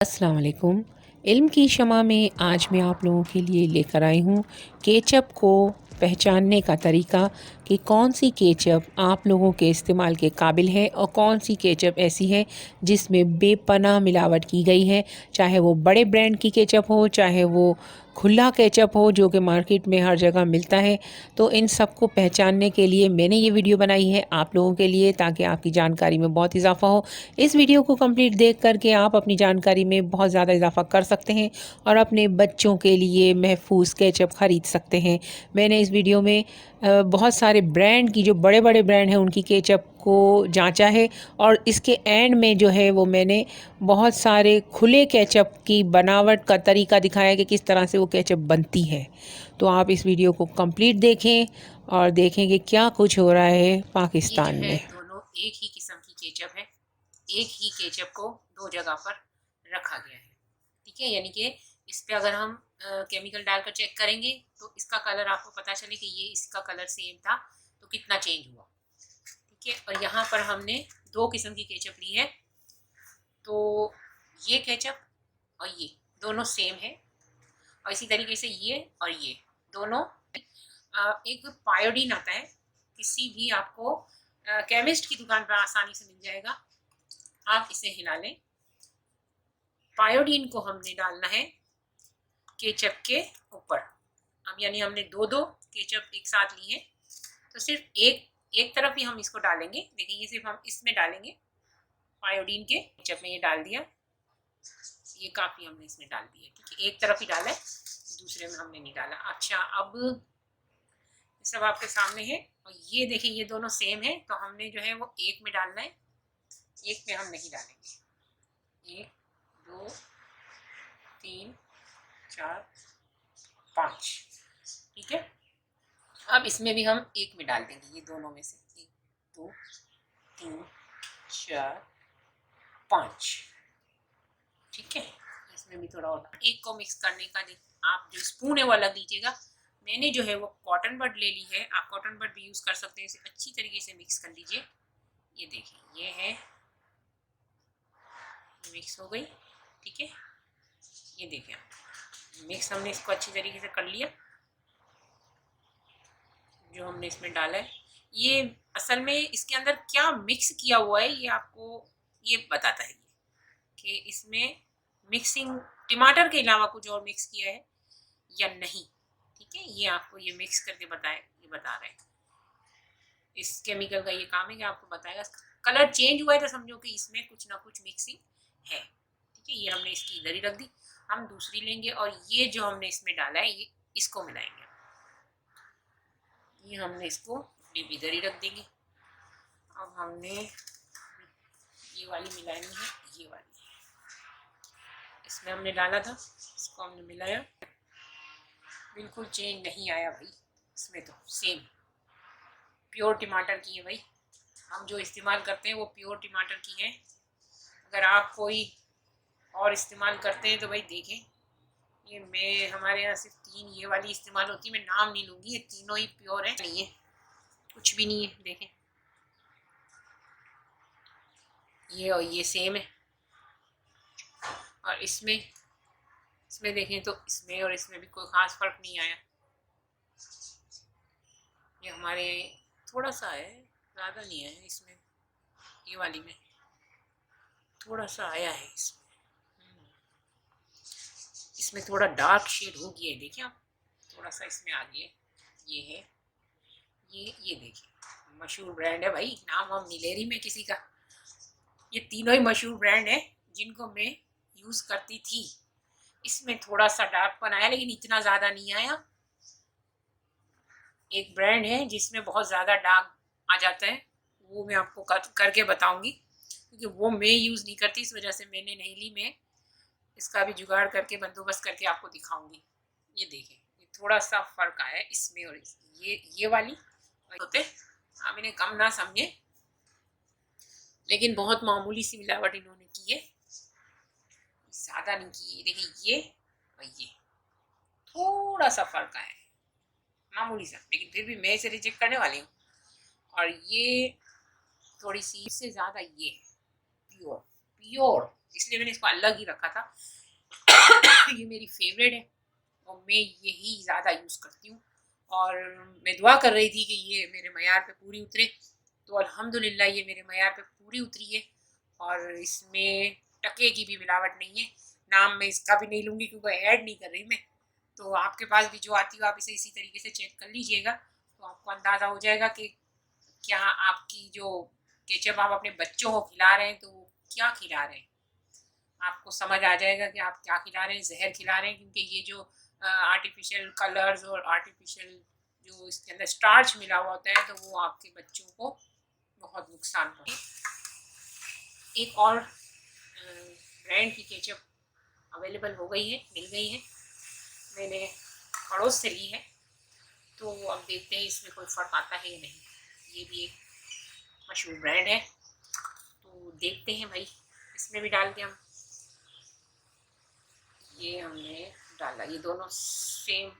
अस्सलाम वालेकुम। इल्म की शमा में आज मैं आप लोगों के लिए लेकर आई हूँ केचप को पहचानने का तरीका कि कौन सी केचप आप लोगों के इस्तेमाल के काबिल है और कौन सी केचप ऐसी है जिसमें बेपनाह मिलावट की गई है। चाहे वो बड़े ब्रांड की केचप हो, चाहे वो खुला केचप हो जो कि मार्केट में हर जगह मिलता है। तो इन सब को पहचानने के लिए मैंने ये वीडियो बनाई है आप लोगों के लिए, ताकि आपकी जानकारी में बहुत इजाफा हो। इस वीडियो को कंप्लीट देख करके आप अपनी जानकारी में बहुत ज़्यादा इजाफा कर सकते हैं और अपने बच्चों के लिए महफूज केचप ख़रीद सकते हैं। मैंने इस वीडियो में बहुत सारे ब्रांड की, जो बड़े बड़े ब्रांड हैं, उनकी केचप को जांचा है और इसके एंड में जो है वो मैंने बहुत सारे खुले केचप की बनावट का तरीका दिखाया है कि किस तरह से वो केचप बनती है। तो आप इस वीडियो को कंप्लीट देखें और देखें कि क्या कुछ हो रहा है ये पाकिस्तान जो है में। दोनों एक ही किस्म की केचप है। एक ही केचप को दो जगह पर रखा गया है। ठीक है, यानी कि इस पे अगर हम केमिकल डालकर चेक करेंगे तो इसका कलर आपको पता चले कि ये इसका कलर सेम था तो कितना चेंज हुआ। ठीक है, और यहाँ पर हमने दो किस्म की केचप ली है। तो ये केचप और ये दोनों सेम है, और इसी तरीके से ये और ये दोनों। एक पायोडीन आता है, किसी भी आपको केमिस्ट की दुकान पर आसानी से मिल जाएगा। आप इसे हिला लें। पायोडीन को हमने डालना है केचप के ऊपर। अब यानी हमने दो दो केचप एक साथ ली है, तो सिर्फ एक एक तरफ ही हम इसको डालेंगे। देखिए, ये सिर्फ हम इसमें डालेंगे, पायोडीन के केचप में ये डाल दिया। ये काफ़ी हमने इसमें डाल दिया। ठीक है, एक तरफ ही डाला है, दूसरे में हमने नहीं डाला। अच्छा, अब ये सब आपके सामने है, और ये देखिए ये दोनों सेम है, तो हमने जो है वो एक में डालना है, एक में हम नहीं डालेंगे। एक, दो, तीन, चार, पाँच। ठीक है, अब इसमें भी हम एक में डाल देंगे, ये दोनों में से। एक, दो, तीन, चार, पाँच। ठीक है, इसमें भी थोड़ा और एक को मिक्स करने का आप जो स्पून है वो अलग लीजिएगा। मैंने जो है वो कॉटन बड ले ली है, आप कॉटन बड भी यूज़ कर सकते हैं। इसे अच्छी तरीके से मिक्स कर लीजिए। ये देखिए, ये है, मिक्स हो गई। ठीक है, ये देखिए मिक्स हमने इसको अच्छी तरीके से कर लिया। जो हमने इसमें डाला है, ये असल में इसके अंदर क्या मिक्स किया हुआ है ये आपको ये बताता है कि इसमें मिक्सिंग टमाटर के अलावा कुछ और मिक्स किया है या नहीं। ठीक है, ये आपको ये मिक्स करके ये बता रहे हैं। इस केमिकल का ये काम है कि आपको बताएगा। कलर चेंज हुआ है तो समझो कि इसमें कुछ ना कुछ मिक्सिंग है। ठीक है, ये हमने इसकी इधर ही रख दी। हम दूसरी लेंगे और ये जो हमने इसमें डाला है ये इसको मिलाएंगे। ये हमने इसको डिप इधर ही रख देंगे। अब हमने ये वाली मिलानी है, ये वाली इसमें हमने डाला था, इसको हमने मिलाया। बिल्कुल चेंज नहीं आया भाई, इसमें तो सेम प्योर टमाटर की है भाई। हम जो इस्तेमाल करते हैं वो प्योर टमाटर की है। अगर आप कोई और इस्तेमाल करते हैं तो भाई देखें। ये मैं हमारे यहाँ सिर्फ तीन ये वाली इस्तेमाल होती है, मैं नाम नहीं लूँगी। ये तीनों ही प्योर है, नहीं है कुछ भी नहीं है। देखें, ये और ये सेम है। और इसमें इसमें देखें तो इसमें और इसमें भी कोई ख़ास फ़र्क नहीं आया। ये हमारे थोड़ा सा है, ज़्यादा नहीं है इसमें। ये वाली में थोड़ा सा आया है इसमें। इसमें थोड़ा डार्क शेड हो गया है, देखिए आप, थोड़ा सा इसमें आ गया। ये है, ये देखिए मशहूर ब्रांड है भाई, नाम हम नहीं ले रही मैं किसी का। ये तीनों ही मशहूर ब्रांड है जिनको मैं यूज़ करती थी। इसमें थोड़ा सा डार्कपन आया, लेकिन इतना ज़्यादा नहीं आया। एक ब्रांड है जिसमें बहुत ज़्यादा डार्क आ जाता है, वो मैं आपको करके बताऊंगी, क्योंकि वो मैं यूज़ नहीं करती, इस वजह से मैंने नहीं ली। मैं इसका भी जुगाड़ करके बंदोबस्त करके आपको दिखाऊंगी। ये देखें, ये थोड़ा सा फ़र्क आया है इसमें और ये वाली होते आप इन्हें कम ना समझे, लेकिन बहुत मामूली सी मिलावट इन्होंने की है, ज़्यादा नहीं की है। देखिए ये और ये थोड़ा सा फ़र्क आया है, मामूली सा, लेकिन फिर भी मैं इसे रिजेक्ट करने वाली हूँ। और ये थोड़ी सी, इससे ज़्यादा ये है प्योर प्योर, इसलिए मैंने इसको अलग ही रखा था। ये मेरी फेवरेट है और मैं यही ज़्यादा यूज़ करती हूँ। और मैं दुआ कर रही थी कि ये मेरे मयार पे पूरी उतरे, तो अल्हम्दुलिल्लाह ये मेरे मयार पे पूरी उतरी है। और इसमें टके की भी मिलावट नहीं है। नाम मैं इसका भी नहीं लूँगी क्योंकि ऐड नहीं कर रही मैं। तो आपके पास भी जो आती हो आप इसे इसी तरीके से चेक कर लीजिएगा, तो आपको अंदाज़ा हो जाएगा कि क्या आपकी जो केचप आप अपने बच्चों को खिला रहे हैं तो वो क्या खिला रहे हैं। आपको समझ आ जाएगा कि आप क्या खिला रहे हैं, जहर खिला रहे हैं, क्योंकि ये जो आर्टिफिशियल कलर्स और आर्टिफिशियल जो इसके अंदर स्टार्च मिला हुआ होता है तो वो आपके बच्चों को बहुत नुकसान पहुंचाता है। एक और ब्रांड की केचप अवेलेबल हो गई है, मिल गई है, मैंने पड़ोस से ली है, तो अब देखते हैं इसमें कोई फ़र्क आता है या नहीं। ये भी एक मशहूर ब्रांड है, तो देखते हैं भाई। इसमें भी डाल के हम, ये हमने डाला, ये दोनों सेम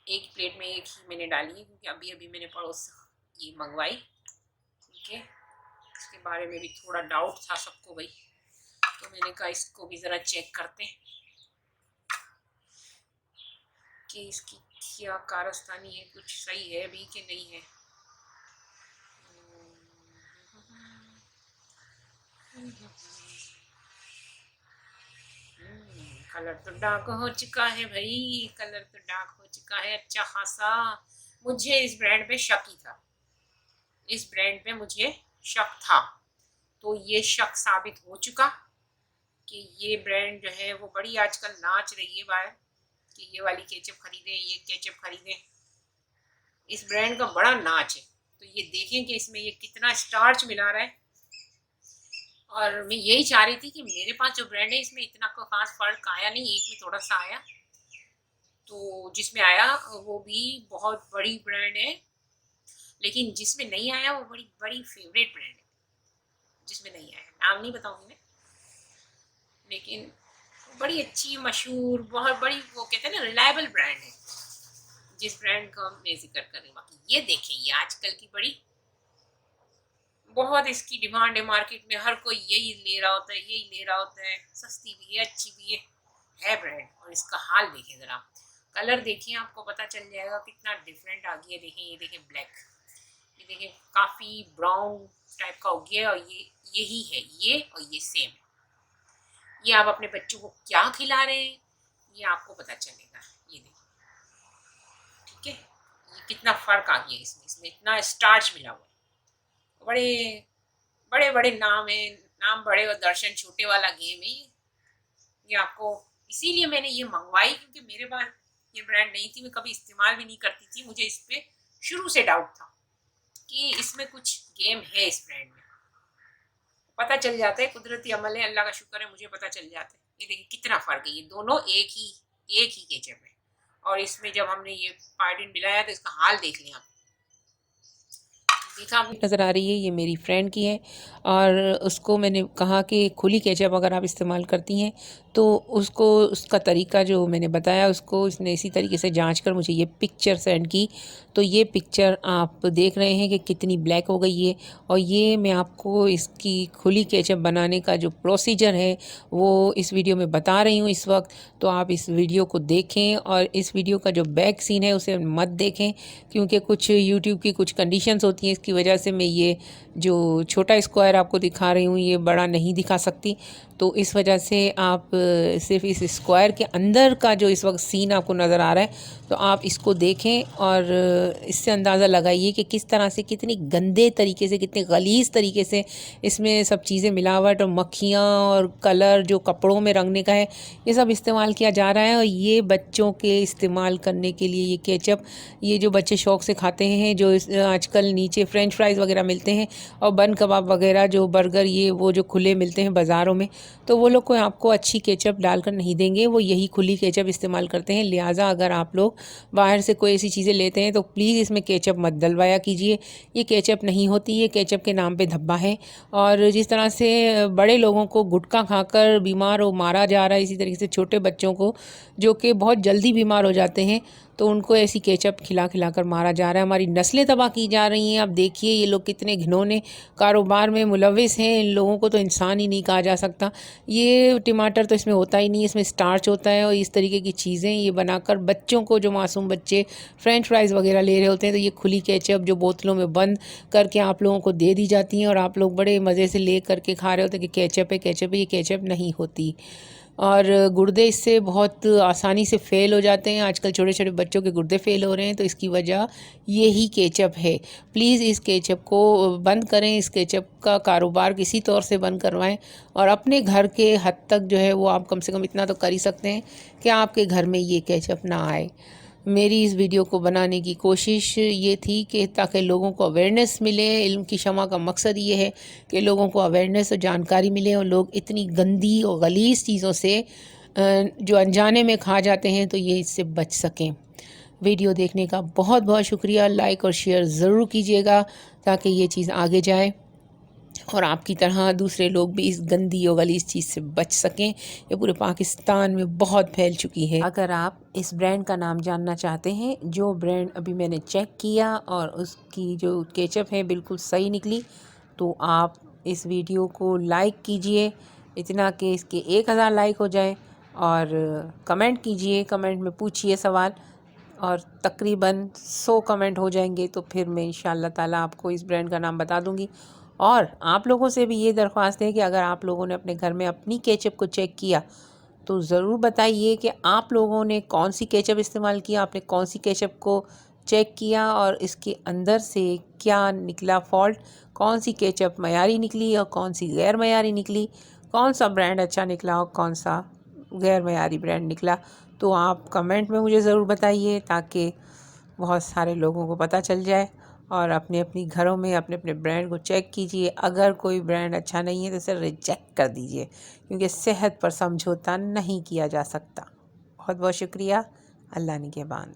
एक प्लेट में एक ही मैंने डाली है, क्योंकि अभी अभी मैंने पड़ोस से ये मंगवाई। ठीक है, इसके बारे में भी थोड़ा डाउट था सबको भाई, तो मैंने कहा इसको भी ज़रा चेक करते हैं कि इसकी क्या कारस्तानी है, कुछ सही है भी कि नहीं है। कलर तो डार्क हो चुका है भाई, कलर तो डार्क हो चुका है अच्छा खासा। मुझे इस ब्रांड पे शक ही था, इस ब्रांड पे मुझे शक था, तो ये शक साबित हो चुका कि ये ब्रांड जो है वो बड़ी आजकल नाच रही है बाहर कि ये वाली केचप खरीदें, ये केचप खरीदें। इस ब्रांड का बड़ा नाच है, तो ये देखें कि इसमें ये कितना स्टार्च मिला रहा है। और मैं यही चाह रही थी कि मेरे पास जो ब्रांड है इसमें इतना कोई खास फर्क आया नहीं, एक में थोड़ा सा आया, तो जिसमें आया वो भी बहुत बड़ी ब्रांड है, लेकिन जिसमें नहीं आया वो बड़ी बड़ी फेवरेट ब्रांड है। जिसमें नहीं आया नाम नहीं बताऊंगी मैं, लेकिन बड़ी अच्छी मशहूर बहुत बड़ी, वो कहते हैं ना रिलायबल ब्रांड है, जिस ब्रांड का मैं जिक्र कर रही हूँ। बाकी ये देखें, ये आजकल की बड़ी बहुत इसकी डिमांड है मार्केट में, हर कोई यही ले रहा होता है, यही ले रहा होता है, सस्ती भी है अच्छी भी है ब्रांड। और इसका हाल देखें ज़रा, कलर देखिए, आपको पता चल जाएगा कितना डिफरेंट आ गया। देखें, ये देखें ब्लैक, ये देखें काफ़ी ब्राउन टाइप का हो गया, और ये यही है, ये और ये सेम है। ये आप अपने बच्चों को क्या खिला रहे हैं ये आपको पता चलेगा। ये देखिए, ठीक है, ये कितना फ़र्क आ गया इसमें इतना स्टार्च मिला हुआ है। बड़े बड़े बड़े नाम है, नाम बड़े और दर्शन छोटे वाला गेम है ये आपको। इसीलिए मैंने ये मंगवाई, क्योंकि मेरे पास ये ब्रांड नहीं थी, मैं कभी इस्तेमाल भी नहीं करती थी। मुझे इस पर शुरू से डाउट था कि इसमें कुछ गेम है इस ब्रांड में। पता चल जाता है, कुदरती अमल है, अल्लाह का शुक्र है, मुझे पता चल जाता है। ये देखिए कितना फ़र्क है, ये दोनों एक ही केचप है। और इसमें जब हमने ये पायोडीन मिलाया तो इसका हाल देख लिया आप, देखा नज़र आ रही है, ये मेरी फ्रेंड की है, और उसको मैंने कहा कि खुली केचप अगर आप इस्तेमाल करती हैं तो उसको उसका तरीका जो मैंने बताया उसको इसने इसी तरीके से जांच कर मुझे ये पिक्चर सेंड की। तो ये पिक्चर आप देख रहे हैं कि कितनी ब्लैक हो गई है, और ये मैं आपको इसकी खुली केचप बनाने का जो प्रोसीजर है वो इस वीडियो में बता रही हूँ इस वक्त। तो आप इस वीडियो को देखें, और इस वीडियो का जो बैक सीन है उसे मत देखें, क्योंकि कुछ यूट्यूब की कुछ कंडीशंस होती हैं, इसकी वजह से मैं ये जो छोटा स्क्वायर आपको दिखा रही हूँ ये बड़ा नहीं दिखा सकती। तो इस वजह से आप सिर्फ इस स्क्वायर के अंदर का जो इस वक्त सीन आपको नज़र आ रहा है तो आप इसको देखें, और इससे अंदाज़ा लगाइए कि किस तरह से, कितनी गंदे तरीके से, कितने गलीज़ तरीके से इसमें सब चीज़ें मिलावट और मक्खियाँ और कलर जो कपड़ों में रंगने का है ये सब इस्तेमाल किया जा रहा है। और ये बच्चों के इस्तेमाल करने के लिए ये केचप, ये जो बच्चे शौक़ से खाते हैं, जो आजकल नीचे फ्रेंच फ्राइज़ वगैरह मिलते हैं और बन कबाब वगैरह जो बर्गर, ये वो जो खुले मिलते हैं बाज़ारों में, तो वो लोग कोई आपको अच्छी केचप डालकर नहीं देंगे, वो यही खुली केचप इस्तेमाल करते हैं। लिहाजा अगर आप लोग बाहर से कोई ऐसी चीज़ें लेते हैं तो प्लीज़ इसमें केचप मत डलवाया कीजिए। ये केचप नहीं होती, ये केचप के नाम पे धब्बा है। और जिस तरह से बड़े लोगों को गुटखा खाकर बीमार हो मारा जा रहा है, इसी तरीके से छोटे बच्चों को जो कि बहुत जल्दी बीमार हो जाते हैं, तो उनको ऐसी केचप खिला खिला कर मारा जा रहा है। हमारी नस्लें तबाह की जा रही हैं। अब देखिए ये लोग कितने घिनौने कारोबार में मुलविस हैं। इन लोगों को तो इंसान ही नहीं कहा जा सकता। ये टमाटर तो इसमें होता ही नहीं, इसमें स्टार्च होता है और इस तरीके की चीज़ें ये बनाकर बच्चों को, जो मासूम बच्चे फ्रेंच फ्राइज़ वगैरह ले रहे होते हैं, तो ये खुली केचप जो बोतलों में बंद करके आप लोगों को दे दी जाती हैं और आप लोग बड़े मज़े से ले करके खा रहे होते हैं कि केचप है केचप है। ये केचप नहीं होती और गुर्दे इससे बहुत आसानी से फ़ेल हो जाते हैं। आजकल छोटे छोटे बच्चों के गुर्दे फ़ेल हो रहे हैं, तो इसकी वजह यही केचप है। प्लीज़ इस केचप को बंद करें, इस केचप का कारोबार किसी तौर से बंद करवाएं और अपने घर के हद तक जो है वो आप कम से कम इतना तो कर ही सकते हैं कि आपके घर में ये केचप ना आए। मेरी इस वीडियो को बनाने की कोशिश ये थी कि ताकि लोगों को अवेयरनेस मिले। इल्म की शमा का मकसद ये है कि लोगों को अवेयरनेस और जानकारी मिले और लोग इतनी गंदी और गलीज़ चीज़ों से जो अनजाने में खा जाते हैं तो ये इससे बच सकें। वीडियो देखने का बहुत बहुत शुक्रिया। लाइक और शेयर ज़रूर कीजिएगा ताकि ये चीज़ आगे जाए और आपकी तरह दूसरे लोग भी इस गंदी और गलीज़ चीज़ से बच सकें। ये पूरे पाकिस्तान में बहुत फैल चुकी है। अगर आप इस ब्रांड का नाम जानना चाहते हैं, जो ब्रांड अभी मैंने चेक किया और उसकी जो केचप है बिल्कुल सही निकली, तो आप इस वीडियो को लाइक कीजिए, इतना कि इसके 1000 लाइक हो जाए और कमेंट कीजिए, कमेंट में पूछिए सवाल और तकरीबन 100 कमेंट हो जाएंगे तो फिर मैं इंशाअल्लाह ताला आपको इस ब्रांड का नाम बता दूंगी। और आप लोगों से भी ये दरख्वास्त है कि अगर आप लोगों ने अपने घर में अपनी केचप को चेक किया तो ज़रूर बताइए कि आप लोगों ने कौन सी केचप इस्तेमाल किया, आपने कौन सी केचप को चेक किया और इसके अंदर से क्या निकला फॉल्ट, कौन सी केचप मयारी निकली और कौन सी गैर मयारी निकली, कौन सा ब्रांड अच्छा निकला और कौन सा गैर मयारी ब्रांड निकला। तो आप कमेंट में मुझे ज़रूर बताइए ताकि बहुत सारे लोगों को पता चल जाए और अपने अपनी घरों में अपने अपने ब्रांड को चेक कीजिए। अगर कोई ब्रांड अच्छा नहीं है तो इसे रिजेक्ट कर दीजिए, क्योंकि सेहत पर समझौता नहीं किया जा सकता। बहुत बहुत शुक्रिया। अल्लाह निगहबान।